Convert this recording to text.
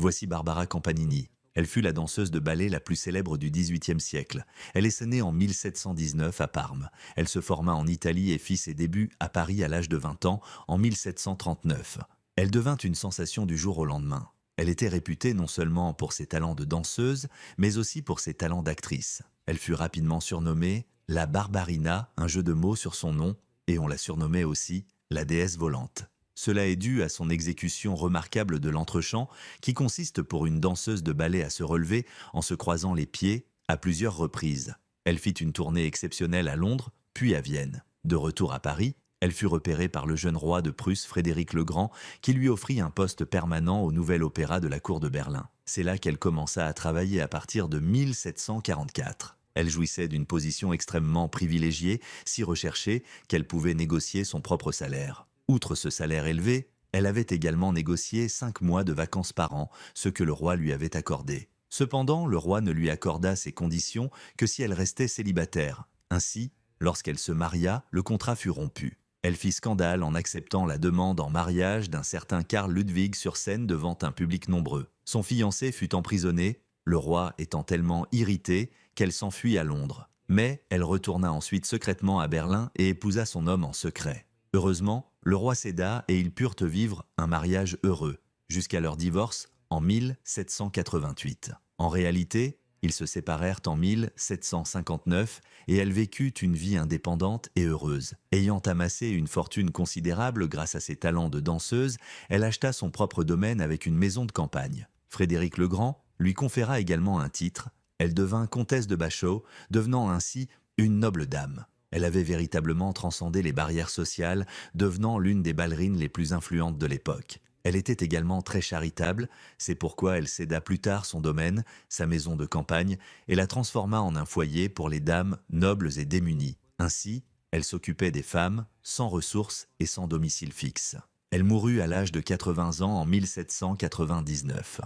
Voici Barbara Campanini. Elle fut la danseuse de ballet la plus célèbre du XVIIIe siècle. Elle est née en 1719 à Parme. Elle se forma en Italie et fit ses débuts à Paris à l'âge de 20 ans en 1739. Elle devint une sensation du jour au lendemain. Elle était réputée non seulement pour ses talents de danseuse, mais aussi pour ses talents d'actrice. Elle fut rapidement surnommée la Barbarina, un jeu de mots sur son nom, et on la surnommait aussi la déesse volante. Cela est dû à son exécution remarquable de l'entrechant, qui consiste pour une danseuse de ballet à se relever en se croisant les pieds à plusieurs reprises. Elle fit une tournée exceptionnelle à Londres, puis à Vienne. De retour à Paris, elle fut repérée par le jeune roi de Prusse, Frédéric le Grand, qui lui offrit un poste permanent au Nouvel Opéra de la cour de Berlin. C'est là qu'elle commença à travailler à partir de 1744. Elle jouissait d'une position extrêmement privilégiée, si recherchée qu'elle pouvait négocier son propre salaire. Outre ce salaire élevé, elle avait également négocié 5 mois de vacances par an, ce que le roi lui avait accordé. Cependant, le roi ne lui accorda ces conditions que si elle restait célibataire. Ainsi, lorsqu'elle se maria, le contrat fut rompu. Elle fit scandale en acceptant la demande en mariage d'un certain Karl Ludwig sur scène devant un public nombreux. Son fiancé fut emprisonné, le roi étant tellement irrité qu'elle s'enfuit à Londres. Mais elle retourna ensuite secrètement à Berlin et épousa son homme en secret. Heureusement, le roi céda et ils purent vivre un mariage heureux, jusqu'à leur divorce en 1788. En réalité, ils se séparèrent en 1759 et elle vécut une vie indépendante et heureuse. Ayant amassé une fortune considérable grâce à ses talents de danseuse, elle acheta son propre domaine avec une maison de campagne. Frédéric le Grand lui conféra également un titre. Elle devint comtesse de Bachau, devenant ainsi une noble dame. Elle avait véritablement transcendé les barrières sociales, devenant l'une des ballerines les plus influentes de l'époque. Elle était également très charitable, c'est pourquoi elle céda plus tard son domaine, sa maison de campagne, et la transforma en un foyer pour les dames nobles et démunies. Ainsi, elle s'occupait des femmes, sans ressources et sans domicile fixe. Elle mourut à l'âge de 80 ans en 1799.